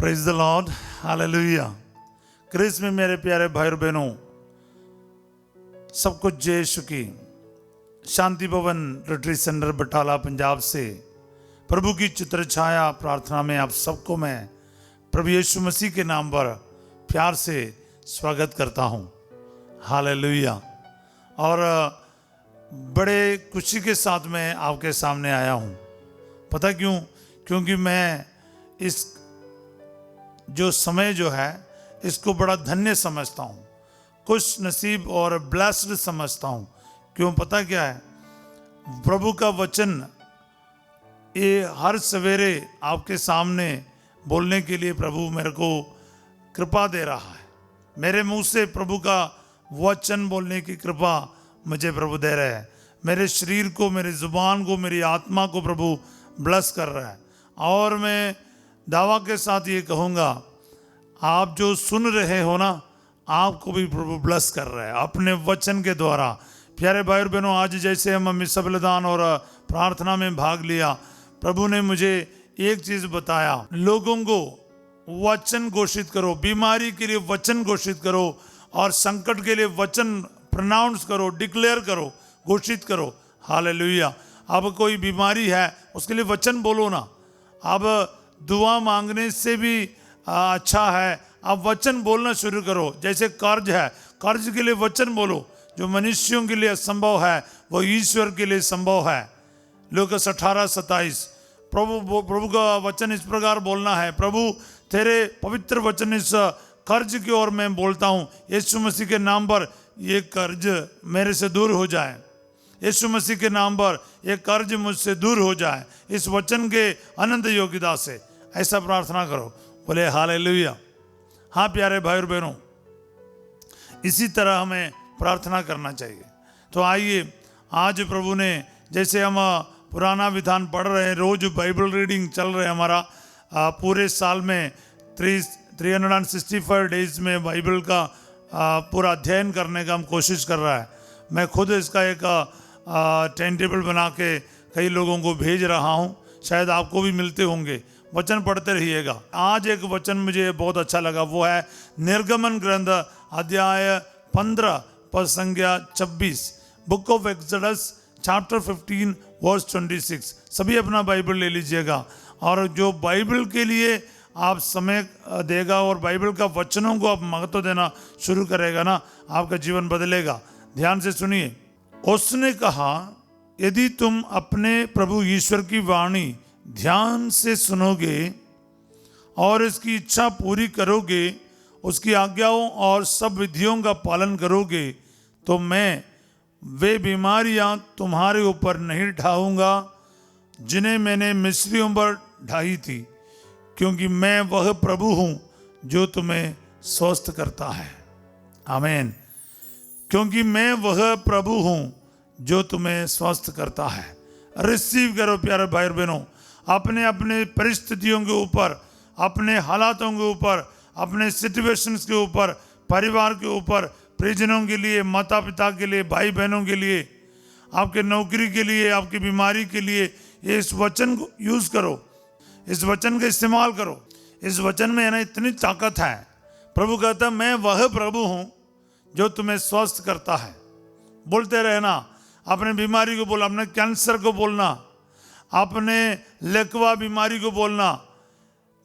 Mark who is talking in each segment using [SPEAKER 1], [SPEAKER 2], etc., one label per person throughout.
[SPEAKER 1] Praise the Lord, hallelujah. Christ में मेरे प्यारे भाई और बहनों, सबको जय यीशु की। शांति भवन रिट्रीट सेंटर बटाला पंजाब से प्रभु की चित्र छाया प्रार्थना में आप सबको मैं प्रभु यीशु मसीह के नाम पर प्यार से स्वागत करता हूं। हालेलुया। और बड़े खुशी के साथ मैं आपके सामने आया हूं। पता क्यों? क्योंकि मैं इस जो समय जो है इसको बड़ा धन्य समझता हूँ, खुश नसीब और ब्लेस्ड समझता हूँ। क्यों? पता क्या है, प्रभु का वचन ये हर सवेरे आपके सामने बोलने के लिए प्रभु मेरे को कृपा दे रहा है। मेरे मुंह से प्रभु का वचन बोलने की कृपा मुझे प्रभु दे रहे हैं। मेरे शरीर को, मेरी जुबान को, मेरी आत्मा को प्रभु ब्लेस कर रहा है। और मैं दावा के साथ ये कहूँगा, आप जो सुन रहे हो ना, आपको भी प्रभु ब्लेस कर रहा है अपने वचन के द्वारा। प्यारे भाई और बहनों, आज जैसे हम मिस्र बलिदान और प्रार्थना में भाग लिया, प्रभु ने मुझे एक चीज बताया, लोगों को वचन घोषित करो, बीमारी के लिए वचन घोषित करो और संकट के लिए वचन प्रोनाउंस करो, डिक्लेयर करो, घोषित करो। हालेलुया। अब कोई बीमारी है उसके लिए वचन बोलो ना। अब दुआ मांगने से भी अच्छा है, आप वचन बोलना शुरू करो। जैसे कर्ज है, कर्ज के लिए वचन बोलो। जो मनुष्यों के लिए असंभव है वो ईश्वर के लिए संभव है। लूकास 18:27। प्रभु का वचन इस प्रकार बोलना है, प्रभु तेरे पवित्र वचन इस कर्ज की ओर मैं बोलता हूँ, यीशु मसीह के नाम पर ये कर्ज मेरे से दूर हो जाए। यीशु मसीह के नाम पर ये कर्ज मुझसे दूर हो जाए, इस वचन के अनंत योग्यता से। ऐसा प्रार्थना करो। बोले हालेलुया। हाँ प्यारे भाई और बहनों, इसी तरह हमें प्रार्थना करना चाहिए। तो आइए, आज प्रभु ने, जैसे हम पुराना विधान पढ़ रहे हैं, रोज बाइबल रीडिंग चल रहे हैं हमारा, पूरे साल में 365 डेज में बाइबल का पूरा अध्ययन करने का हम कोशिश कर रहा है। मैं खुद इसका एक टाइम टेबल बना के कई लोगों को भेज रहा हूँ, शायद आपको भी मिलते होंगे। वचन पढ़ते रहिएगा। आज एक वचन मुझे बहुत अच्छा लगा, वो है निर्गमन ग्रंथ अध्याय 15 पद संख्या 26, book of Exodus chapter 15 verse 26। सभी अपना बाइबल ले लीजिएगा। और जो बाइबल के लिए आप समय देगा और बाइबल का वचनों को आप महत्व देना शुरू करेगा ना, आपका जीवन बदलेगा। ध्यान से सुनिए। उसने कहा, यदि तुम अपने प्रभु ईश्वर की वाणी ध्यान से सुनोगे और इसकी इच्छा पूरी करोगे, उसकी आज्ञाओं और सब विधियों का पालन करोगे, तो मैं वे बीमारियां तुम्हारे ऊपर नहीं ढाऊंगा जिन्हें मैंने मिस्रियों पर ढाई थी, क्योंकि मैं वह प्रभु हूं जो तुम्हें स्वस्थ करता है। आमीन। क्योंकि मैं वह प्रभु हूं जो तुम्हें स्वस्थ करता है। रिसीव करो प्यारे भाई और बहनों। अपने अपने परिस्थितियों के ऊपर, अपने हालातों के ऊपर, अपने सिचुएशंस के ऊपर, परिवार के ऊपर, परिजनों के लिए, माता पिता के लिए, भाई बहनों के लिए, आपके नौकरी के लिए, आपकी बीमारी के लिए, ये इस वचन को यूज करो, इस वचन का इस्तेमाल करो। इस वचन में है ना इतनी ताकत है। प्रभु कहता है, मैं वह प्रभु हूं जो तुम्हें स्वस्थ करता है। बोलते रहना, अपने बीमारी को बोलना, अपने कैंसर को बोलना, अपने लेकवा बीमारी को बोलना,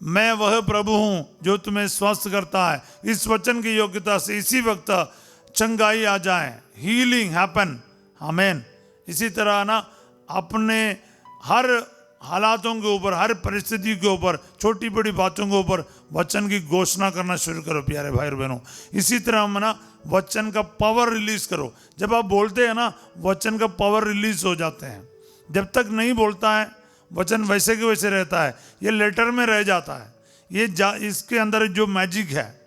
[SPEAKER 1] मैं वह प्रभु हूं जो तुम्हें स्वस्थ करता है। इस वचन की योग्यता से इसी वक्त चंगाई आ जाए, हीलिंग हैपन। आमीन। इसी तरह ना अपने हर हालातों के ऊपर, हर परिस्थिति के ऊपर, छोटी बड़ी बातों के ऊपर वचन की घोषणा करना शुरू करो प्यारे भाई और बहनों। इसी तरह हम ना वचन का पावर रिलीज करो। जब आप बोलते हैं ना, वचन का पावर रिलीज हो जाते हैं। जब तक नहीं बोलता है, वचन वैसे के वैसे रहता है, ये लेटर में रह जाता है। ये इसके अंदर जो मैजिक है,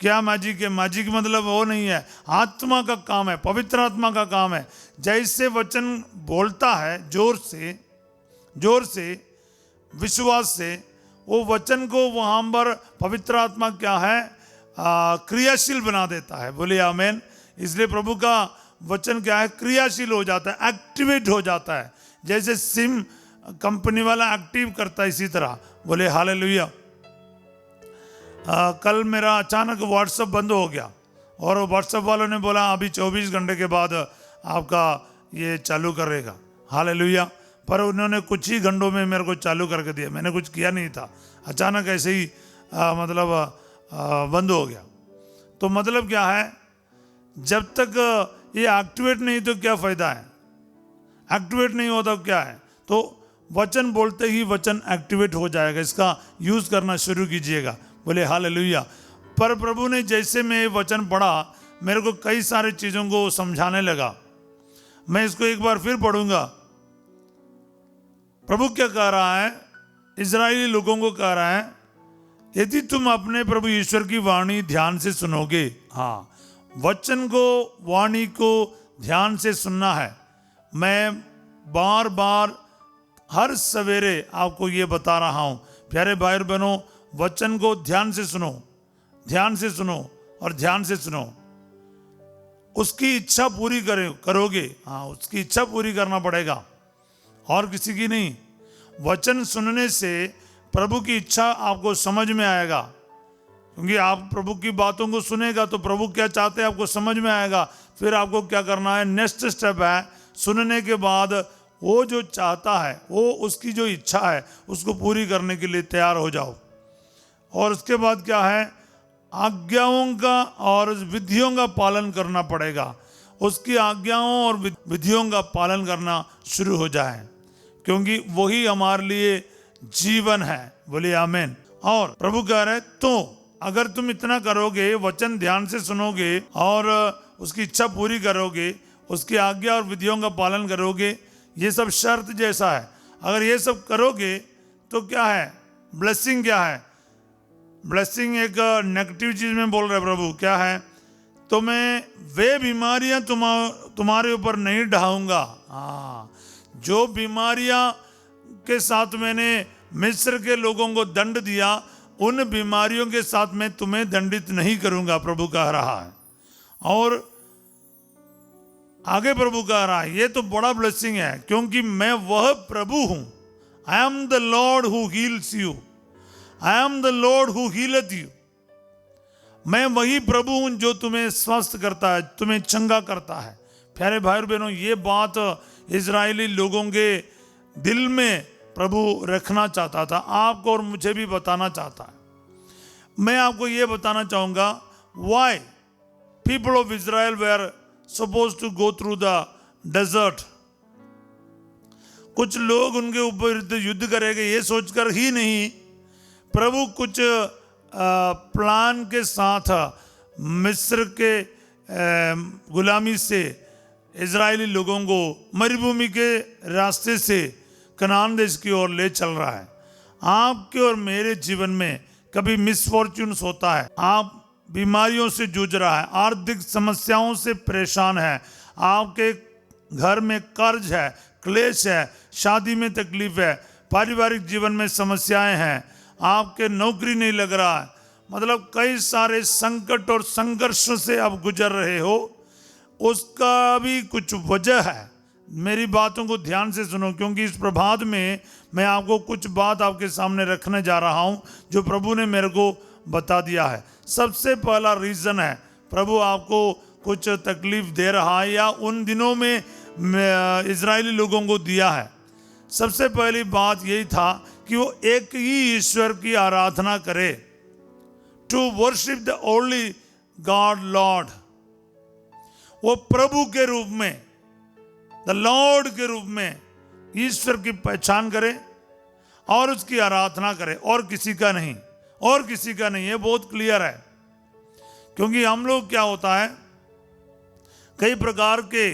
[SPEAKER 1] क्या मैजिक है? मैजिक मतलब वो नहीं है, आत्मा का काम है, पवित्र आत्मा का काम है। जैसे वचन बोलता है जोर से विश्वास से, वो वचन को वहां पर पवित्र आत्मा क्या है, क्रियाशील बना देता है। बोलिए आमीन। इसलिए प्रभु का वचन क्या है, क्रियाशील हो जाता है, एक्टिवेट हो जाता है। जैसे सिम कंपनी वाला एक्टिव करता है, इसी तरह। बोले हालेलुया। कल मेरा अचानक व्हाट्सएप बंद हो गया और व्हाट्सएप वालों ने बोला अभी 24 घंटे के बाद आपका ये चालू करेगा। हालेलुया। पर उन्होंने कुछ ही घंटों में मेरे को चालू करके दिया, मैंने कुछ किया नहीं था, अचानक ऐसे ही बंद हो गया। तो मतलब क्या है, जब तक ये एक्टिवेट नहीं तो क्या फ़ायदा है, एक्टिवेट नहीं होता क्या है। तो वचन बोलते ही वचन एक्टिवेट हो जाएगा, इसका यूज़ करना शुरू कीजिएगा। बोले हालेलुया। पर प्रभु ने जैसे मैं वचन पढ़ा मेरे को कई सारी चीज़ों को समझाने लगा। मैं इसको एक बार फिर पढ़ूंगा। प्रभु क्या कह रहा है, इजरायली लोगों को कह रहा है, यदि तुम अपने प्रभु ईश्वर की वाणी ध्यान से सुनोगे, हाँ वचन को, वाणी को ध्यान से सुनना है। मैं बार बार हर सवेरे आपको ये बता रहा हूँ, प्यारे भाई और बहनों, वचन को ध्यान से सुनो, ध्यान से सुनो और ध्यान से सुनो। उसकी इच्छा पूरी करोगे, हाँ उसकी इच्छा पूरी करना पड़ेगा और किसी की नहीं। वचन सुनने से प्रभु की इच्छा आपको समझ में आएगा, क्योंकि आप प्रभु की बातों को सुनेगा तो प्रभु क्या चाहते हैं आपको समझ में आएगा। फिर आपको क्या करना है, नेक्स्ट स्टेप है, सुनने के बाद वो जो चाहता है, वो उसकी जो इच्छा है उसको पूरी करने के लिए तैयार हो जाओ। और उसके बाद क्या है, आज्ञाओं का और विधियों का पालन करना पड़ेगा। उसकी आज्ञाओं और विधियों का पालन करना शुरू हो जाए, क्योंकि वही हमारे लिए जीवन है। बोलिए आमीन। और प्रभु कह रहे तो अगर तुम इतना करोगे, वचन ध्यान से सुनोगे और उसकी इच्छा पूरी करोगे, उसकी आज्ञा और विधियों का पालन करोगे, ये सब शर्त जैसा है। अगर ये सब करोगे तो क्या है, ब्लेसिंग क्या है। ब्लेसिंग एक नेगेटिव चीज में बोल रहे प्रभु, क्या है, तो मैं वे बीमारियां तुम्हारे ऊपर नहीं ढाऊंगा। हाँ, जो बीमारियां के साथ मैंने मिस्र के लोगों को दंड दिया, उन बीमारियों के साथ मैं तुम्हें दंडित नहीं करूंगा, प्रभु कह रहा है। और आगे प्रभु कह रहा है, ये तो बड़ा ब्लेसिंग है, क्योंकि मैं वह प्रभु हूं। I am the lord who heals you, I am the lord who healeth you. मैं वही प्रभु हूं जो तुम्हें स्वस्थ करता है, तुम्हें चंगा करता है। प्यारे भाई और बहनों, ये बात इजरायली लोगों के दिल में प्रभु रखना चाहता था, आपको और मुझे भी बताना चाहता है। मैं आपको ये बताना चाहूंगा, why people of Israel were suppose to go through the desert. कुछ लोग उनके ऊपर युद्ध करेंगे ये सोचकर ही नहीं, प्रभु कुछ प्लान के साथ मिस्र के गुलामी से इजरायली लोगों को मरुभूमि के रास्ते से कनान देश की ओर ले चल रहा है। आपके और मेरे जीवन में कभी मिसफॉर्च्यून्स होता है, आप बीमारियों से जूझ रहा है, आर्थिक समस्याओं से परेशान है, आपके घर में कर्ज है, क्लेश है, शादी में तकलीफ है, पारिवारिक जीवन में समस्याएं हैं, आपके नौकरी नहीं लग रहा है, मतलब कई सारे संकट और संघर्षों से आप गुजर रहे हो, उसका भी कुछ वजह है। मेरी बातों को ध्यान से सुनो, क्योंकि इस प्रभात में मैं आपको कुछ बात आपके सामने रखने जा रहा हूं जो प्रभु ने मेरे को बता दिया है। सबसे पहला रीज़न है, प्रभु आपको कुछ तकलीफ दे रहा है या उन दिनों में इजरायली लोगों को दिया है। सबसे पहली बात यही था कि वो एक ही ईश्वर की आराधना करे, to worship the only God Lord. वो प्रभु के रूप में, द लॉर्ड के रूप में ईश्वर की पहचान करे और उसकी आराधना करे, और किसी का नहीं, और किसी का नहीं। ये बहुत क्लियर है, क्योंकि हम लोग क्या होता है, कई प्रकार के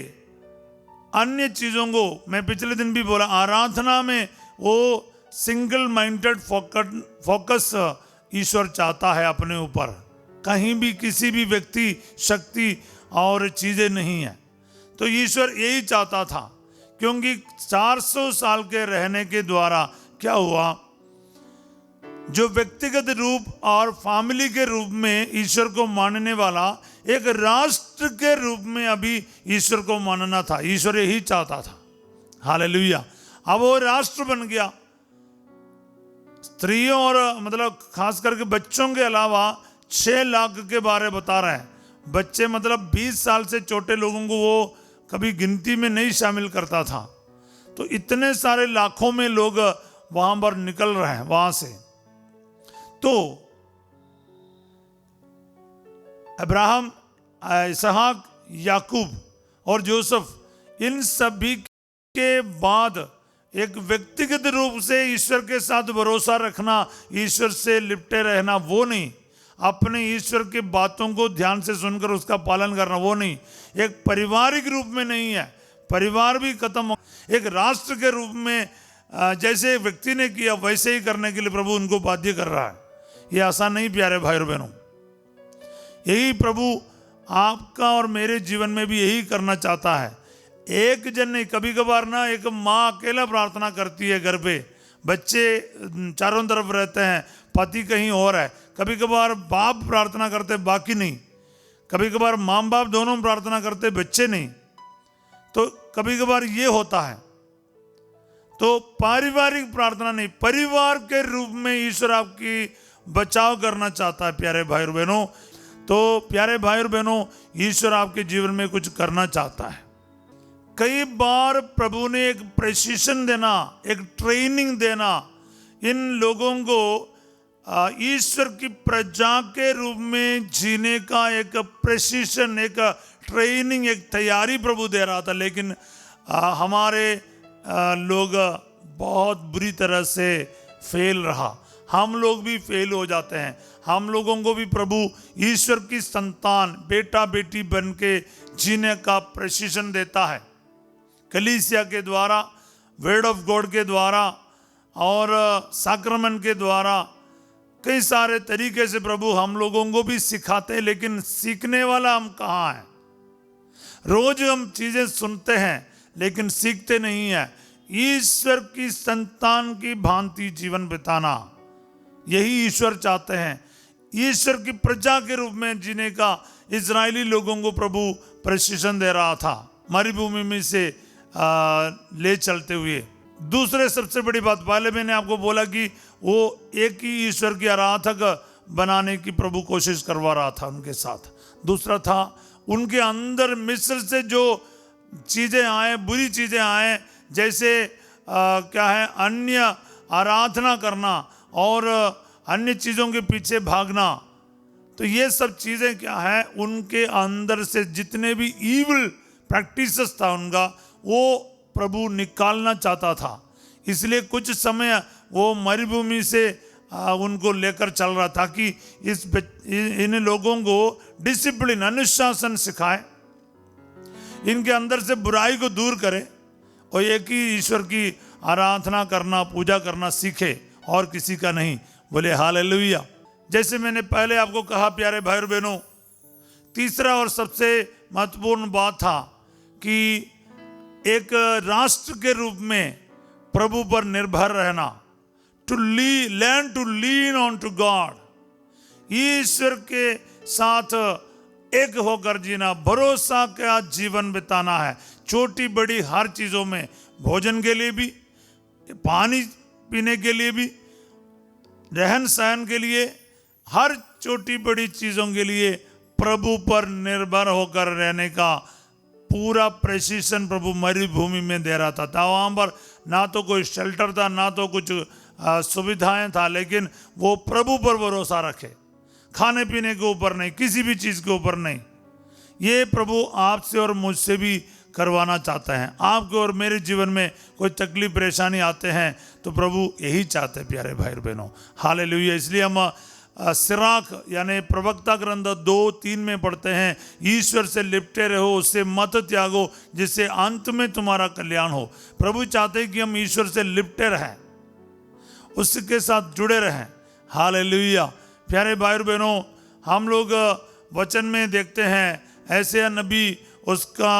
[SPEAKER 1] अन्य चीजों को, मैं पिछले दिन भी बोला, आराधना में वो सिंगल माइंडेड फोकस ईश्वर चाहता है अपने ऊपर, कहीं भी किसी भी व्यक्ति, शक्ति और चीजें नहीं है। तो ईश्वर यही चाहता था, क्योंकि 400 साल के रहने के द्वारा क्या हुआ, जो व्यक्तिगत रूप और फैमिली के रूप में ईश्वर को मानने वाला एक राष्ट्र के रूप में अभी ईश्वर को मानना था। ईश्वर यही चाहता था। हालेलुया। अब वो राष्ट्र बन गया, स्त्रियों और मतलब खास करके बच्चों के अलावा 6 लाख के बारे बता रहे हैं। बच्चे मतलब 20 साल से छोटे लोगों को वो कभी गिनती में नहीं शामिल करता था। तो इतने सारे लाखों में लोग वहां पर निकल रहे हैं वहां से। तो अब्राहम, इसहाक, याकूब और जोसेफ, इन सभी के बाद एक व्यक्तिगत रूप से ईश्वर के साथ भरोसा रखना, ईश्वर से लिपटे रहना, वो नहीं, अपने ईश्वर की बातों को ध्यान से सुनकर उसका पालन करना, वो नहीं, एक पारिवारिक रूप में नहीं है, परिवार भी खत्म हो, एक राष्ट्र के रूप में जैसे व्यक्ति ने किया वैसे ही करने के लिए प्रभु उनको बाध्य कर रहा है। ये आसान नहीं प्यारे भाई और बहनों। यही प्रभु आपका और मेरे जीवन में भी यही करना चाहता है। एक जन नहीं, कभी कभार ना एक माँ अकेला प्रार्थना करती है घर पे, बच्चे चारों तरफ रहते हैं, पति कहीं और है, कभी कभार बाप प्रार्थना करते बाकी नहीं, कभी कभार माँ बाप दोनों प्रार्थना करते बच्चे नहीं, तो कभी कभार ये होता है। तो पारिवारिक प्रार्थना नहीं, परिवार के रूप में ईश्वर आपकी बचाव करना चाहता है प्यारे भाई और बहनों। तो प्यारे भाई और बहनों, ईश्वर आपके जीवन में कुछ करना चाहता है। कई बार प्रभु ने एक प्रशिक्षण देना, एक ट्रेनिंग देना इन लोगों को ईश्वर की प्रजा के रूप में जीने का एक प्रशिक्षण, एक ट्रेनिंग, एक तैयारी प्रभु दे रहा था। लेकिन हमारे लोग बहुत बुरी तरह से फेल रहा। हम लोग भी फेल हो जाते हैं। हम लोगों को भी प्रभु ईश्वर की संतान, बेटा बेटी बन के जीने का प्रशिक्षण देता है, कलीसिया के द्वारा, वर्ड ऑफ गॉड के द्वारा और साक्रमेंट के द्वारा। कई सारे तरीके से प्रभु हम लोगों को भी सिखाते हैं, लेकिन सीखने वाला हम कहाँ हैं? रोज हम चीजें सुनते हैं लेकिन सीखते नहीं है। ईश्वर की संतान की भांति जीवन बिताना, यही ईश्वर चाहते हैं। ईश्वर की प्रजा के रूप में जीने का इजरायली लोगों को प्रभु प्रशिक्षण दे रहा था, मरुभूमि में से ले चलते हुए। दूसरे सबसे बड़ी बात, पहले मैंने आपको बोला कि वो एक ही ईश्वर की आराधक बनाने की प्रभु कोशिश करवा रहा था उनके साथ। दूसरा था उनके अंदर मिस्र से जो चीजें आए, बुरी चीजें आए, जैसे क्या है, अन्य आराधना करना और अन्य चीजों के पीछे भागना। तो ये सब चीजें क्या है, उनके अंदर से जितने भी ईविल प्रैक्टिसेस था उनका, वो प्रभु निकालना चाहता था। इसलिए कुछ समय वो मरुभूमि से उनको लेकर चल रहा था कि इन लोगों को डिसिप्लिन, अनुशासन सिखाए, इनके अंदर से बुराई को दूर करे और एक ही ईश्वर की आराधना करना, पूजा करना सीखे और किसी का नहीं। बोले हालेलुया। जैसे मैंने पहले आपको कहा प्यारे भाई और बहनों, तीसरा और सबसे महत्वपूर्ण बात था कि एक राष्ट्र के रूप में प्रभु पर निर्भर रहना, learn to lean on to God, ईश्वर के साथ एक होकर जीना, भरोसा का जीवन बिताना है। छोटी बड़ी हर चीजों में, भोजन के लिए भी, पानी पीने के लिए भी, रहन सहन के लिए, हर छोटी बड़ी चीजों के लिए प्रभु पर निर्भर होकर रहने का पूरा प्रशिक्षण प्रभु मरुभूमि में दे रहा था। वहां पर ना तो कोई शेल्टर था, ना तो कुछ सुविधाएं था, लेकिन वो प्रभु पर भरोसा रखे, खाने पीने के ऊपर नहीं, किसी भी चीज के ऊपर नहीं। ये प्रभु आपसे और मुझसे भी करवाना चाहते हैं। आपके और मेरे जीवन में कोई तकलीफ परेशानी आते हैं तो प्रभु यही चाहते हैं प्यारे भाई बहनों। हालेलुया। इसलिए हम सिराक यानी प्रवक्ता ग्रंथ 2:3 में पढ़ते हैं, ईश्वर से लिपटे रहो, उससे मत त्यागो, जिससे अंत में तुम्हारा कल्याण हो। प्रभु चाहते हैं कि हम ईश्वर से लिपटे रहें, उसके साथ जुड़े रहें। हालेलुया। प्यारे भाई और बहनों, हम लोग वचन में देखते हैं, ऐसे नबी उसका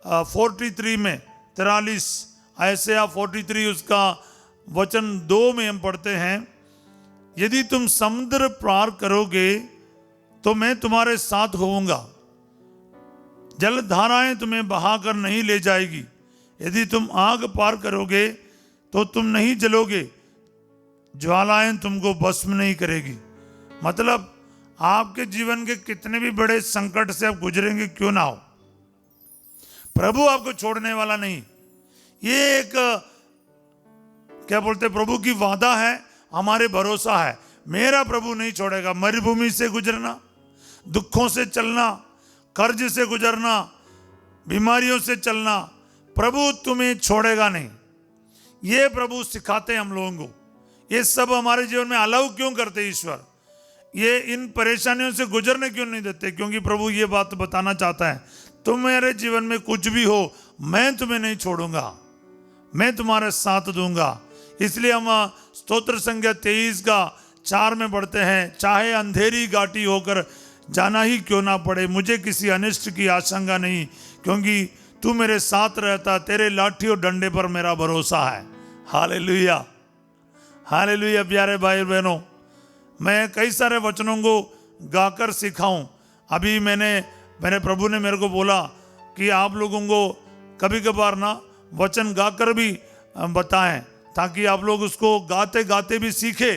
[SPEAKER 1] 43 में 43, ऐसे 43 उसका वचन 2 में हम पढ़ते हैं, यदि तुम समुद्र पार करोगे तो मैं तुम्हारे साथ होऊंगा, जलधाराएं तुम्हें बहाकर नहीं ले जाएगी। यदि तुम आग पार करोगे तो तुम नहीं जलोगे, ज्वालाएं तुमको भस्म नहीं करेगी। मतलब आपके जीवन के कितने भी बड़े संकट से आप गुजरेंगे क्यों ना हो, प्रभु आपको छोड़ने वाला नहीं। ये एक क्या बोलते प्रभु की वादा है, हमारे भरोसा है, मेरा प्रभु नहीं छोड़ेगा। मरुभूमि से गुजरना, दुखों से चलना, कर्ज से गुजरना, बीमारियों से चलना, प्रभु तुम्हें छोड़ेगा नहीं। ये प्रभु सिखाते हैं हम लोगों को। ये सब हमारे जीवन में अलाउ क्यों करते ईश्वर, ये इन परेशानियों से गुजरने क्यों नहीं देते? क्योंकि प्रभु ये बात बताना चाहता है, तुम मेरे जीवन में कुछ भी हो, मैं तुम्हें नहीं छोड़ूंगा, मैं तुम्हारे साथ दूंगा। इसलिए हम स्तोत्र संख्या 23 का 4 में पढ़ते हैं, चाहे अंधेरी घाटी होकर जाना ही क्यों ना पड़े, मुझे किसी अनिष्ट की आशंका नहीं, क्योंकि तू मेरे साथ रहता, तेरे लाठी और डंडे पर मेरा भरोसा है। Hallelujah, hallelujah. प्यारे भाई बहनों, मैं कई सारे वचनों को गाकर सिखाऊं। अभी मेरे प्रभु ने मेरे को बोला कि आप लोगों को कभी कभार ना वचन गाकर भी बताएं, ताकि आप लोग उसको गाते गाते भी सीखे।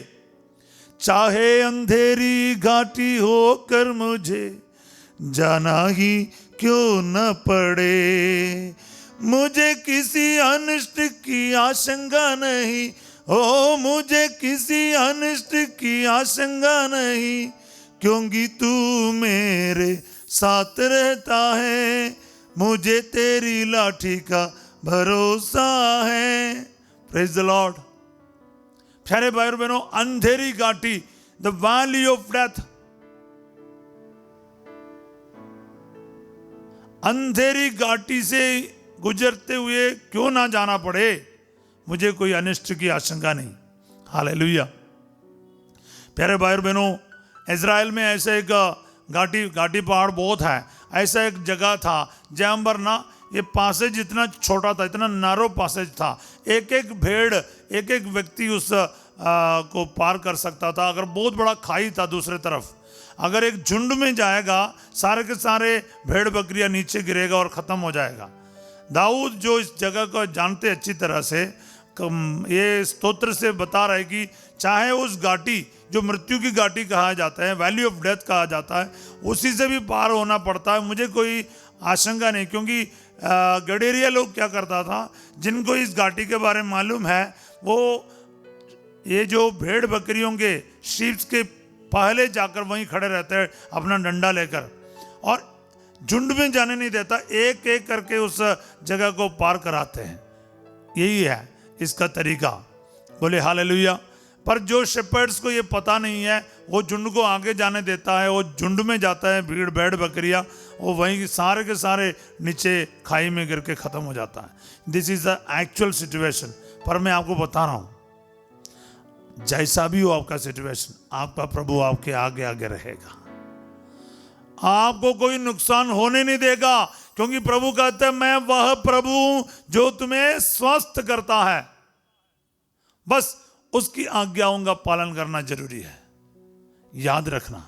[SPEAKER 1] चाहे अंधेरी घाटी होकर मुझे जाना ही क्यों न पड़े, मुझे किसी अनिष्ट की आशंका नहीं, ओ मुझे किसी अनिष्ट की आशंका नहीं, क्योंकि तू मेरे साथ रहता है, मुझे तेरी लाठी का भरोसा है। Praise the Lord. प्यारे भाई और बहनों, अंधेरी घाटी, द वैली ऑफ डेथ, अंधेरी घाटी से गुजरते हुए क्यों ना जाना पड़े, मुझे कोई अनिष्ट की आशंका नहीं। हालेलुया। प्यारे भाई और बहनों, इज़राइल में ऐसा एक घाटी पहाड़ बहुत है, ऐसा एक जगह था जहाँ पर ना ये पासेज इतना छोटा था, इतना नारो पासेज था, एक एक भेड़, एक एक व्यक्ति उस को पार कर सकता था। अगर बहुत बड़ा खाई था दूसरे तरफ, अगर एक झुंड में जाएगा, सारे के सारे भेड़ बकरियां नीचे गिरेगा और ख़त्म हो जाएगा। दाऊद जो इस जगह को जानते अच्छी तरह से, ये स्तोत्र से बता रहे कि चाहे उस घाटी जो मृत्यु की घाटी कहा जाता है, वैली ऑफ डेथ कहा जाता है, उसी से भी पार होना पड़ता है, मुझे कोई आशंका नहीं। क्योंकि गडेरिया लोग क्या करता था, जिनको इस घाटी के बारे में मालूम है, वो ये जो भेड़ बकरियों के शीप्स के पहले जाकर वहीं खड़े रहते हैं अपना डंडा लेकर, और झुंड में जाने नहीं देता, एक एक करके उस जगह को पार कराते हैं। यही है इसका तरीका। बोले हालेलुया। पर जो शेपर्ड्स को ये पता नहीं है, वो झुंड को आगे जाने देता है, वो झुंड में जाता है, भीड़ भेड़ बकरियां, वो वहीं सारे के सारे नीचे खाई में गिर के ख़त्म हो जाता है। This is the actual situation. पर मैं आपको बता रहा हूँ, जैसा भी हो आपका सिचुएशन, आपका प्रभु आपके आगे आगे रहेगा, आपको कोई नुकसान होने नहीं देगा। क्योंकि प्रभु कहते हैं, मैं वह प्रभु हूं जो तुम्हें स्वस्थ करता है। बस उसकी आज्ञाओं का पालन करना जरूरी है, याद रखना,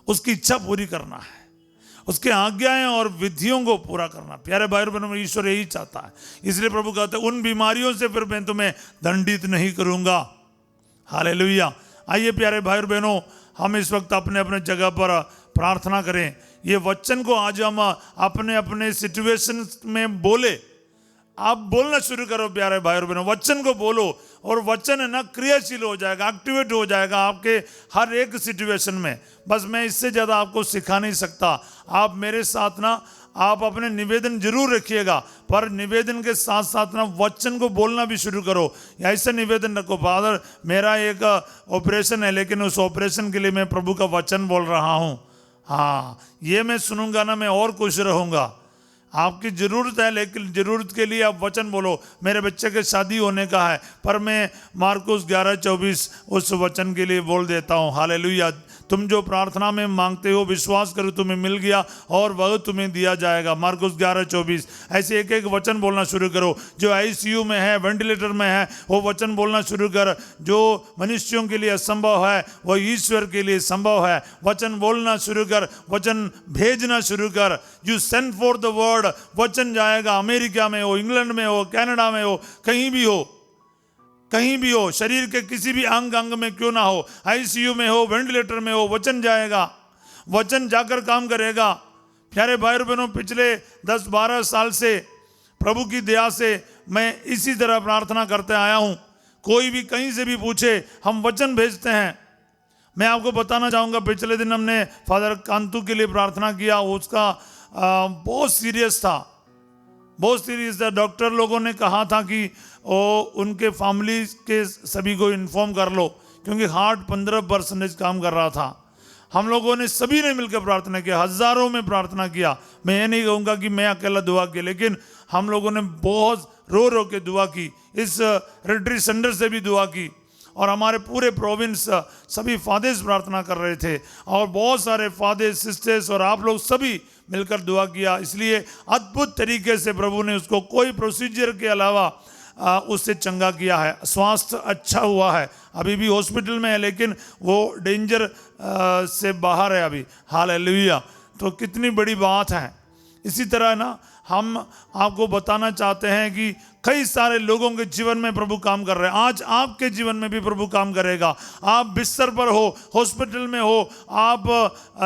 [SPEAKER 1] उसकी इच्छा पूरी करना है, उसके आज्ञाएं और विधियों को पूरा करना। प्यारे भाई बहनों, ईश्वर यही चाहता है। इसलिए प्रभु कहते हैं, उन बीमारियों से फिर मैं तुम्हें दंडित नहीं करूंगा। हालेलुया। आइए प्यारे भाई और बहनों, हम इस वक्त अपने अपने जगह पर प्रार्थना करें। ये वचन को आज हम अपने अपने सिचुएशन में बोले। आप बोलना शुरू करो प्यारे भाई और बहनों, वचन को बोलो, और वचन है ना क्रियाशील हो जाएगा, एक्टिवेट हो जाएगा आपके हर एक सिचुएशन में। बस मैं इससे ज़्यादा आपको सिखा नहीं सकता। आप मेरे साथ ना, आप अपने निवेदन जरूर रखिएगा, पर निवेदन के साथ साथ ना वचन को बोलना भी शुरू करो। ऐसे निवेदन रखो, फादर मेरा एक ऑपरेशन है, लेकिन उस ऑपरेशन के लिए मैं प्रभु का वचन बोल रहा हूँ। हाँ, ये मैं सुनूंगा ना, मैं और खुश रहूँगा। आपकी ज़रूरत है, लेकिन ज़रूरत के लिए आप वचन बोलो। मेरे बच्चे के शादी होने का है, पर मैं मार्कुस 11:24 उस वचन के लिए बोल देता हूँ। हालेलुया। तुम जो प्रार्थना में मांगते हो, विश्वास करो तुम्हें मिल गया और वह तुम्हें दिया जाएगा। मार्कुस 11:24। ऐसे एक एक वचन बोलना शुरू करो। जो ICU में है, वेंटिलेटर में है, वो वचन बोलना शुरू कर। जो मनुष्यों के लिए असंभव है, वो ईश्वर के लिए संभव है। वचन बोलना शुरू कर, वचन भेजना शुरू कर। You send for the word, वचन जाएगा। अमेरिका में हो, इंग्लैंड में हो, कनाडा में हो, कहीं भी हो, कहीं भी हो, शरीर के किसी भी अंग अंग में क्यों ना हो, आईसीयू में हो, वेंटिलेटर में हो, वचन जाएगा, वचन जाकर काम करेगा। प्यारे भाई बहनों, पिछले 10-12 साल से प्रभु की दया से मैं इसी तरह प्रार्थना करते आया हूं। कोई भी कहीं से भी पूछे, हम वचन भेजते हैं। मैं आपको बताना चाहूँगा, पिछले दिन हमने फादर कांतू के लिए प्रार्थना किया, उसका बहुत सीरियस था, बहुत सीरियस था। डॉक्टर लोगों ने कहा था कि उनके फैमिली के सभी को इन्फॉर्म कर लो, क्योंकि हार्ट 15% काम कर रहा था। हम लोगों ने सभी ने मिलकर प्रार्थना किया, हजारों में प्रार्थना किया। मैं ये नहीं कहूँगा कि मैं अकेला दुआ की, लेकिन हम लोगों ने बहुत रो रो के दुआ की। इस रिट्रीट सेंटर से भी दुआ की, और हमारे पूरे प्रोविंस सभी फादर्स प्रार्थना कर रहे थे, और बहुत सारे फादर्स, सिस्टर्स और आप लोग सभी मिलकर दुआ किया। इसलिए अद्भुत तरीके से प्रभु ने उसको कोई प्रोसीजर के अलावा उससे चंगा किया है। स्वास्थ्य अच्छा हुआ है, अभी भी हॉस्पिटल में है, लेकिन वो डेंजर से बाहर है अभी। हालेलुया। तो कितनी बड़ी बात है। इसी तरह ना हम आपको बताना चाहते हैं कि कई सारे लोगों के जीवन में प्रभु काम कर रहे हैं। आज आपके जीवन में भी प्रभु काम करेगा। आप बिस्तर पर हो, हॉस्पिटल में हो, आप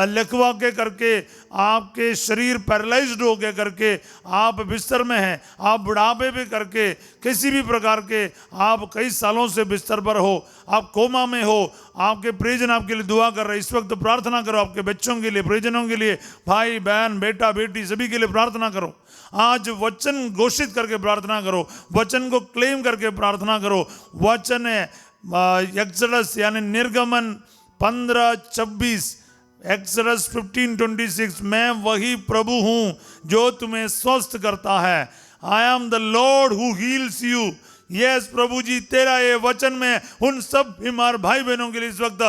[SPEAKER 1] लकवा के करके, आपके शरीर पैरालाइज्ड हो गए करके आप बिस्तर में हैं, आप बुढ़ापे पे करके, किसी भी प्रकार के आप कई सालों से बिस्तर पर हो, आप कोमा में हो, आपके परिजन आपके लिए दुआ कर रहे हैं। इस वक्त प्रार्थना करो, आपके बच्चों के लिए, परिजनों के लिए, भाई बहन, बेटा बेटी, सभी के लिए प्रार्थना करो। आज वचन घोषित करके प्रार्थना करो, वचन को क्लेम करके प्रार्थना करो। वचन है एक्सोडस यानी निर्गमन 15:26, एक्सोडस 15:26, मैं वही प्रभु हूं जो तुम्हें स्वस्थ करता है। I am the lord who heals you. Yes प्रभु जी, तेरा ये वचन मैं उन सब बीमार भाई बहनों के लिए इस वक्त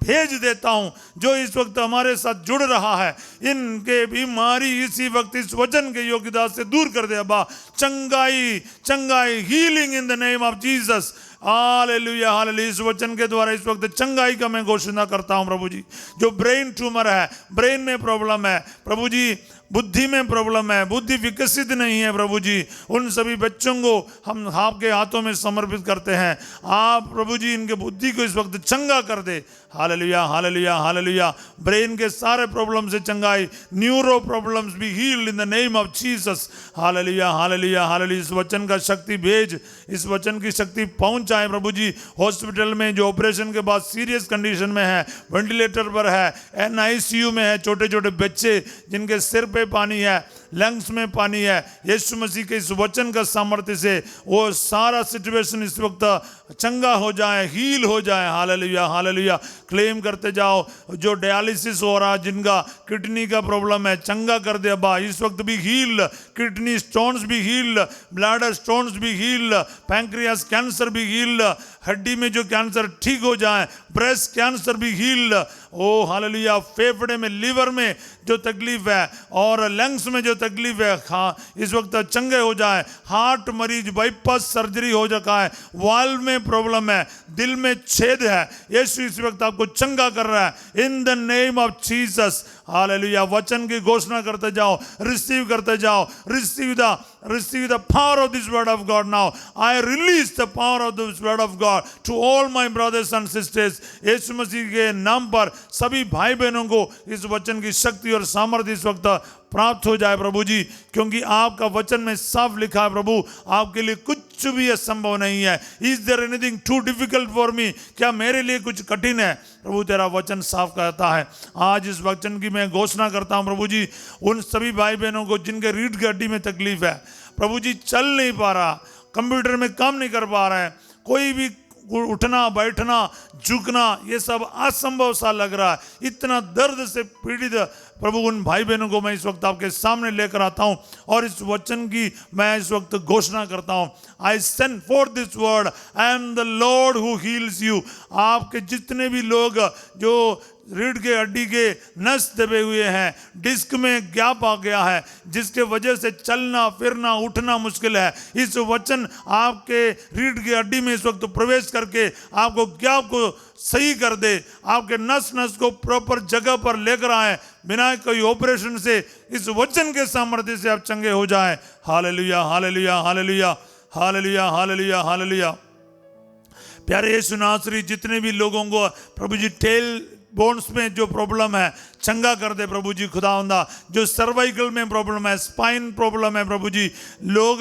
[SPEAKER 1] भेज देता हूं जो इस वक्त हमारे साथ जुड़ रहा है। इनके बीमारी इसी वक्त इस वचन के योग्यता से दूर कर दे अब्बा। चंगाई, चंगाई, healing in the name of Jesus. Hallelujah, hallelujah. इस वचन के द्वारा इस वक्त चंगाई का मैं घोषणा करता हूं प्रभु जी। जो ब्रेन ट्यूमर है, ब्रेन में प्रॉब्लम है प्रभु जी, बुद्धि में प्रॉब्लम है, बुद्धि विकसित नहीं है प्रभु जी, उन सभी बच्चों को हम आपके हाथों में समर्पित करते हैं। आप प्रभु जी इनके बुद्धि को इस वक्त चंगा कर दे। Hallelujah, hallelujah, hallelujah. ब्रेन के सारे प्रॉब्लम से चंगाई, neuro problems be healed in the name of Jesus. Hallelujah, hallelujah, hallelujah. इस वचन का शक्ति भेज, इस वचन की शक्ति पहुंचाए प्रभु जी। हॉस्पिटल में जो ऑपरेशन के बाद सीरियस कंडीशन में है, वेंटिलेटर पर है, NICU में है, छोटे छोटे बच्चे जिनके सिर पे पानी है, लंग्स में पानी है, यीशु मसीह के इस वचन का सामर्थ्य से वो सारा सिचुएशन इस वक्त चंगा हो जाए, हील हो जाए। Hallelujah, hallelujah. क्लेम करते जाओ। जो डायलिसिस हो रहा, जिनका किडनी का प्रॉब्लम है, चंगा कर दे अब्बा। इस वक्त भी हील, किडनी स्टोन्स भी हील, ब्लैडर स्टोन्स भी हील, पैंक्रियास कैंसर भी हील, हड्डी में जो कैंसर ठीक हो जाए, ब्रेस्ट कैंसर भी हील। ओ हालेलुया। फेफड़े में, लिवर में जो तकलीफ है और लंग्स में जो तकलीफ है, हाँ इस वक्त चंगे हो जाए। हार्ट मरीज, बाईपास सर्जरी हो चुका है, वाल्व में प्रॉब्लम है, दिल में छेद है, यीशु इस वक्त आपको चंगा कर रहा है इन the name of Jesus. Hallelujah. वचन की घोषणा करते जाओ, रिसीव करते जाओ। receive the power of this word of God now. I release the power of this word of God to all my brothers and sisters. यीशु मसीह के नाम पर सभी भाई बहनों को इस वचन की शक्ति और सामर्थ्य इस वक्त प्राप्त हो जाए प्रभु जी, क्योंकि आपका वचन में साफ लिखा है प्रभु, आपके लिए कुछ भी असंभव नहीं है। Is there anything too difficult for me? क्या मेरे लिए कुछ कठिन है? प्रभु तेरा वचन साफ कहता है। आज इस वचन की मैं घोषणा करता हूं प्रभु जी, उन सभी भाई बहनों को जिनके रीढ़ की हड्डी में तकलीफ है प्रभु जी, चल नहीं पा रहा, कंप्यूटर में काम नहीं कर पा रहा है, कोई भी उठना बैठना झुकना ये सब असंभव सा लग रहा है, इतना दर्द से पीड़ित प्रभु उन भाई बहनों को मैं इस वक्त आपके सामने लेकर आता हूं और इस वचन की मैं इस वक्त घोषणा करता हूं। I send for this word, I am the lord who heals you. आपके जितने भी लोग जो रीढ़ के हड्डी के नस दबे हुए हैं, डिस्क में गैप आ गया है, जिसके वजह से चलना फिरना उठना मुश्किल है, इस वचन आपके रीढ़ की हड्डी में इस वक्त प्रवेश करके आपको गैप को सही कर दे, आपके नस नस को प्रॉपर जगह पर लेकर आए, बिना कोई ऑपरेशन से इस वचन के सामर्थ्य से आप चंगे हो जाए। Hallelujah, hallelujah, hallelujah, hallelujah, hallelujah, hallelujah. प्यारे यीशु नासरी, जितने भी लोगों को प्रभु जी टेल बोन्स में जो प्रॉब्लम है चंगा कर दे प्रभु जी खुदावंदा। जो सर्वाइकल में प्रॉब्लम है, स्पाइन प्रॉब्लम है प्रभु जी, लोग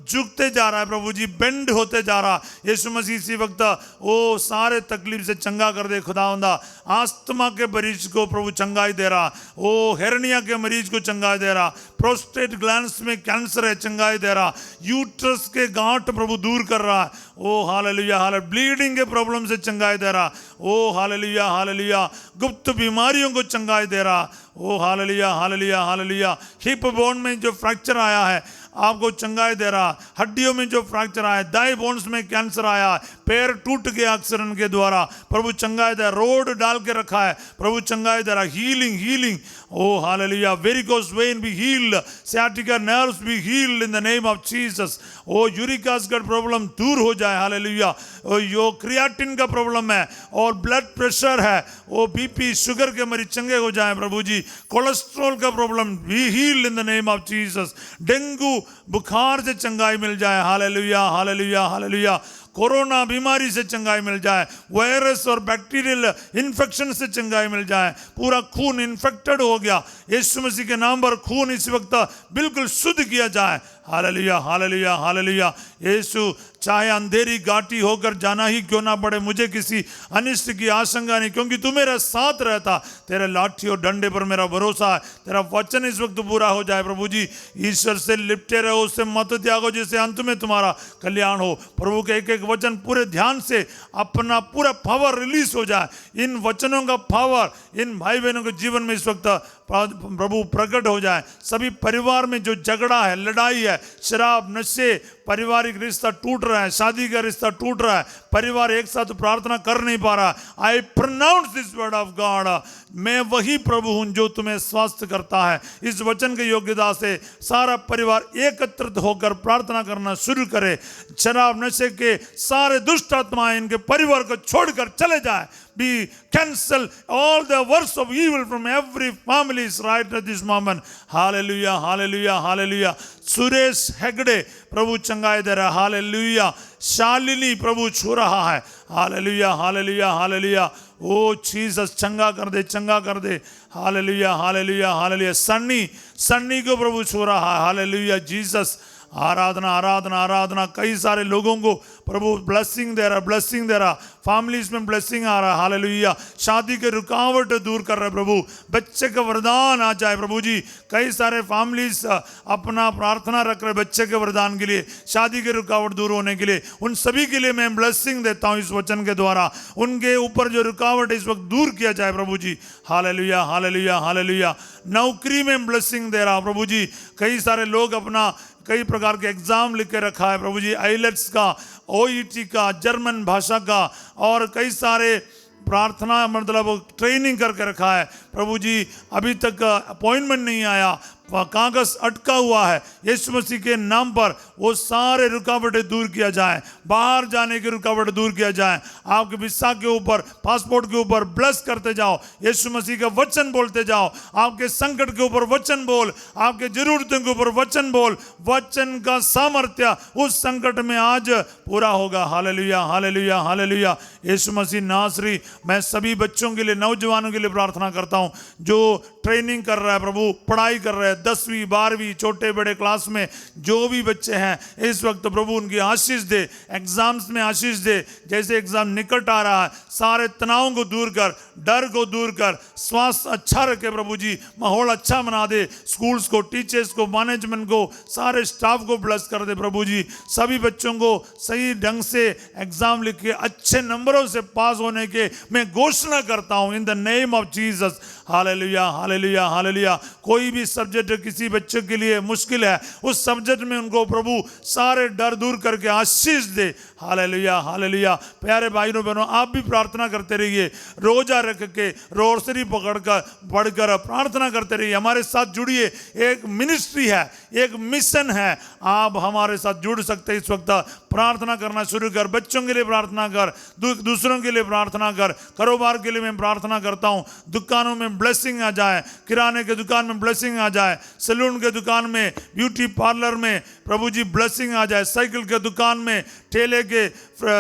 [SPEAKER 1] झुकते जा रहा है प्रभु जी, बेंड होते जा रहा, यीशु मसीह इसी वक्त वो सारे तकलीफ से चंगा कर दे खुदावंदा। आस्थमा के मरीज को प्रभु चंगाई दे रहा, वो हेरनिया के मरीज को चंगाई दे रहा, प्रोस्टेट ग्लैंड्स में कैंसर है चंगाई दे रहा, यूट्रस के गांठ प्रभु दूर कर रहा है, ओ हालेलुया हालेलुया, ब्लीडिंग के प्रॉब्लम से चंगाई दे रहा, ओ हालेलुया हालेलुया, गुप्त बीमारियों को चंगाई दे रहा, ओ hallelujah hallelujah hallelujah. Hip bone में जो फ्रैक्चर आया है आपको चंगाई दे रहा, हड्डियों में जो फ्रैक्चर आया, दाई बोन्स में कैंसर आया, पैर टूट गया एक्सीडेंट के द्वारा, प्रभु चंगाई दे, रोड डाल के रखा है प्रभु चंगाई दे रहा, healing healing, oh hallelujah, varicose vein be healed, sciatica nerves be healed in the name of Jesus। Oh uric acid problem दूर हो जाए हालेलुया। ओ यो क्रिएटिन का प्रॉब्लम है और ब्लड प्रेशर है, ओ बीपी शुगर के मरीज चंगे हो जाए प्रभु जी, कोलेस्ट्रॉल का problem B healed in the name of Jesus, dengue बुखार से चंगाई मिल जाए हालेलुया हालेलुया हालेलुया, कोरोना बीमारी से चंगाई मिल जाए, वायरस और बैक्टीरियल इन्फेक्शन से चंगाई मिल जाए, पूरा खून इन्फेक्टेड हो गया, यीशु मसीह के नाम पर खून इस वक्त बिल्कुल शुद्ध किया जाए हालेलुया हालेलुया हालेलुया। यीशु चाहे अंधेरी घाटी होकर जाना ही क्यों ना पड़े, मुझे किसी अनिष्ट की आशंका नहीं, क्योंकि तू मेरे साथ रहता, तेरे लाठी और डंडे पर मेरा भरोसा है, तेरा वचन इस वक्त पूरा हो जाए प्रभु जी। ईश्वर से लिपटे रहो, उससे मत त्यागो, जिससे अंत में तुम्हारा कल्याण हो। प्रभु के एक एक वचन पूरे ध्यान से अपना पूरा पावर रिलीज हो जाए, इन वचनों का पावर इन भाई बहनों के जीवन में इस वक्त प्रभु प्रकट हो जाए। सभी परिवार में जो झगड़ा है, लड़ाई है, शराब नशे, पारिवारिक रिश्ता टूट रहा है, शादी का रिश्ता टूट रहा है, परिवार एक साथ प्रार्थना कर नहीं पा रहा, I pronounce this word of God, मैं वही प्रभु हूं जो तुम्हें स्वास्थ्य करता है। इस वचन के योग्यता से सारा परिवार एकत्रित होकर प्रार्थना करना शुरू करे, शराब नशे के सारे दुष्ट आत्माएं इनके परिवार को छोड़कर चले जाए। Be cancel all the works of evil from every family right at this moment। Hallelujah, hallelujah, hallelujah। Suresh Hegde प्रभु चंगाई दे रहा, हालेलुया। शालिनी प्रभु छू रहा है, हालेलुया हालेलुया हालेलुया। ओ जीसस चंगा कर दे, चंगा कर दे, हालेलुया हालेलुया हालेलुया। सन्नी को प्रभु छू रहा है, हालेलुया जीसस। आराधना आराधना आराधना, कई सारे लोगों को प्रभु ब्लेसिंग दे रहा, ब्लेसिंग दे रहा, फैमिलीज में ब्लेसिंग आ रहा है, हालेलुया। शादी के रुकावट दूर कर रहे प्रभु, बच्चे का वरदान आ जाए प्रभु जी। कई सारे फैमिलीज अपना प्रार्थना रख रहे बच्चे के वरदान के लिए, शादी के रुकावट दूर होने के लिए, उन सभी के लिए मैं ब्लेसिंग देता हूँ इस वचन के द्वारा। उनके ऊपर जो रुकावट इस वक्त दूर किया जाए प्रभु जी, हालेलुया हालेलुया हालेलुया। नौकरी में ब्लेसिंग दे रहा प्रभु जी। कई सारे लोग अपना कई प्रकार के एग्जाम लिख के रखा है प्रभु जी, आईलेट्स का, ओईटी का, जर्मन भाषा का, और कई सारे प्रार्थना मतलब ट्रेनिंग करके रखा है प्रभु जी। अभी तक अपॉइंटमेंट नहीं आया, कागज अटका हुआ है, यीशु मसीह के नाम पर वो सारे रुकावटें दूर किया जाए, बाहर जाने की रुकावट दूर किया जाए। आपके वीसा के ऊपर, पासपोर्ट के ऊपर ब्लेस करते जाओ, यीशु मसीह का वचन बोलते जाओ। आपके संकट के ऊपर वचन बोल, आपके जरूरतों के ऊपर वचन बोल, वचन का सामर्थ्य उस संकट में आज पूरा होगा। Hallelujah hallelujah hallelujah. Yeshu Masih Nasari, मैं सभी बच्चों के लिए, नौजवानों के लिए प्रार्थना करता हूँ जो ट्रेनिंग कर रहा है प्रभु, पढ़ाई कर रहे हैं, 10वीं 12वीं छोटे बड़े क्लास में जो भी बच्चे हैं इस वक्त प्रभु उनकी आशीष दे, एग्जाम्स में आशीष दे। जैसे एग्जाम निकट आ रहा है, सारे तनावों को दूर कर, डर को दूर कर, स्वास्थ्य अच्छा रखे प्रभु जी, माहौल अच्छा बना दे, स्कूल्स को, टीचर्स को, मैनेजमेंट को, सारे स्टाफ को ब्लेस कर दे प्रभु जी। सभी बच्चों को सही ढंग से एग्जाम लिख के अच्छे नंबरों से पास होने के मैं घोषणा करता हूं इन the name of Jesus. Hallelujah hallelujah hallelujah. कोई भी सब्जेक्ट किसी बच्चे के लिए मुश्किल है, उस सब्जेक्ट में उनको प्रभु सारे डर दूर करके आशीष दे। Hallelujah hallelujah. प्यारे भाइयों बहनों, आप भी प्रार्थना करते रहिए, रोजा रख के, रोसरी पकड़कर पढ़कर प्रार्थना करते रहिए। हमारे साथ जुड़िए, एक मिनिस्ट्री है, एक मिशन है, आप हमारे साथ जुड़ सकते हैं। इस वक्त प्रार्थना करना शुरू कर, बच्चों के लिए प्रार्थना कर, दूसरों के लिए प्रार्थना कर, कारोबार के लिए मैं प्रार्थना करता हूँ, दुकानों में ब्लेसिंग आ जाए, किराने के दुकान में ब्लेसिंग आ जाए, सैलून के दुकान में, ब्यूटी पार्लर में प्रभु जी ब्लेसिंग आ जाए, साइकिल के दुकान में, ठेले के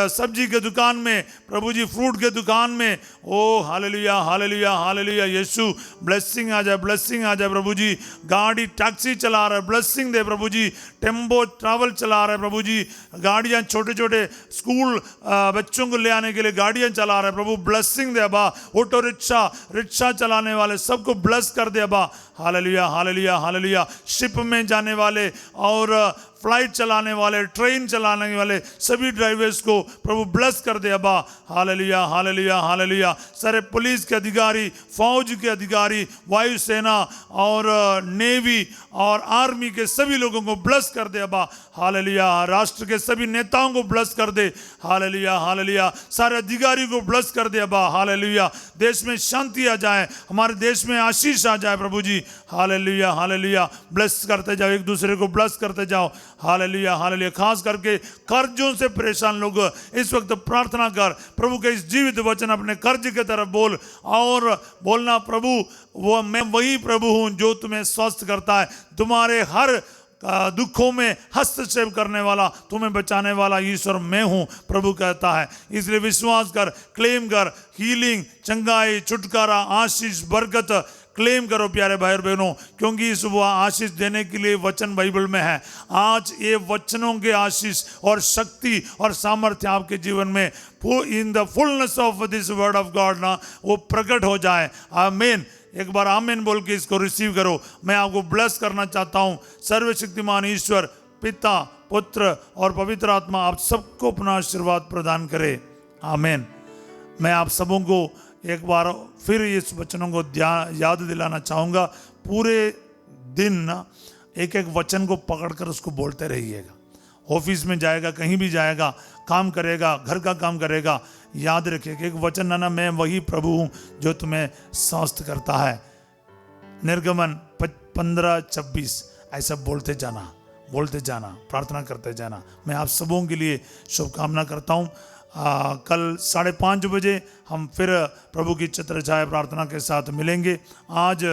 [SPEAKER 1] सब्जी के दुकान में, प्रभु जी फ्रूट के दुकान में, ओ हालेलुया हालेलुया हालेलुया, यीशु ब्लेसिंग आ जाए, ब्लेसिंग आ जाए प्रभु जी। गाड़ी टैक्सी चला रहा है, ब्लेसिंग दे प्रभु जी। टेम्पो ट्रैवल चला रहा है प्रभु जी। गाड़ियां छोटे छोटे स्कूल बच्चों को ले आने के लिए गाड़ियां चला रहा है प्रभु, ब्लेसिंग दे अबा। ऑटो रिक्शा चलाने वाले सबको ब्लेस कर दे अबा। Hallelujah hallelujah hallelujah. शिप में जाने वाले और फ्लाइट चलाने वाले, ट्रेन चलाने वाले सभी ड्राइवर्स को प्रभु ब्लेस कर दे अबा। Hallelujah hallelujah hallelujah. सारे पुलिस के अधिकारी, फौज के अधिकारी, वायुसेना और नेवी और आर्मी के सभी लोगों को ब्लेस कर दे अबा। हालेलुया। राष्ट्र के सभी नेताओं को ब्लेस कर दे। Hallelujah hallelujah. सारे अधिकारी को ब्लेस कर दे अबा। हालेलुया। देश में शांति आ जाए, हमारे देश में आशीष आ जाए प्रभु जी। Hallelujah hallelujah. ब्लेस करते जाओ, एक दूसरे को ब्लेस करते जाओ। Hallelujah hallelujah. खास करके कर्जों से परेशान लोग इस वक्त प्रार्थना कर, प्रभु के इस जीवित वचन अपने कर्ज की तरफ बोल और बोलना, प्रभु वो मैं वही प्रभु हूं जो तुम्हें स्वस्थ करता है, तुम्हारे हर दुखों में हस्तक्षेप करने वाला, तुम्हें बचाने वाला ईश्वर मैं हूं, प्रभु कहता है। इसलिए विश्वास कर, क्लेम कर, हीलिंग, चंगाई, छुटकारा, आशीष, बरकत क्लेम करो प्यारे भाई और बहनों, क्योंकि इस आशीष देने के लिए वचन बाइबल में है। आज ये वचनों के आशीष और शक्ति और सामर्थ्य आपके जीवन में in the fullness of this word of God ना वो प्रकट हो जाए। आमीन। एक बार आमीन बोल के इसको रिसीव करो। मैं आपको ब्लेस करना चाहता हूँ। सर्वशक्तिमान ईश्वर पिता, पुत्र और पवित्र आत्मा आप सबको अपना आशीर्वाद प्रदान करे। आमीन। मैं आप सबों को एक बार फिर इस वचनों को याद दिलाना चाहूँगा। पूरे दिन ना एक एक वचन को पकड़कर उसको बोलते रहिएगा। ऑफिस में जाएगा, कहीं भी जाएगा, काम करेगा, घर का काम करेगा, याद रखिएगा एक वचन ना मैं वही प्रभु हूँ जो तुम्हें स्वस्थ करता है। निर्गमन 15:26 ऐसा बोलते जाना, प्रार्थना करते जाना। मैं आप सबों के लिए शुभकामना करता हूँ। कल 5:30 बजे हम फिर प्रभु की चित्र छाया प्रार्थना के साथ मिलेंगे। आज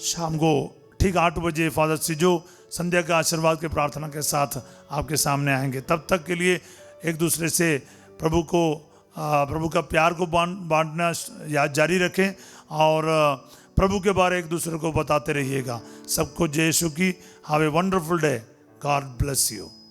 [SPEAKER 1] शाम को ठीक 8 बजे फादर सिजो संध्या का आशीर्वाद के प्रार्थना के साथ आपके सामने आएंगे। तब तक के लिए एक दूसरे से प्रभु का प्यार को बांटना जारी रखें और प्रभु के बारे एक दूसरे को बताते रहिएगा। सबको जय यीशु की। Have a wonderful day. God bless you.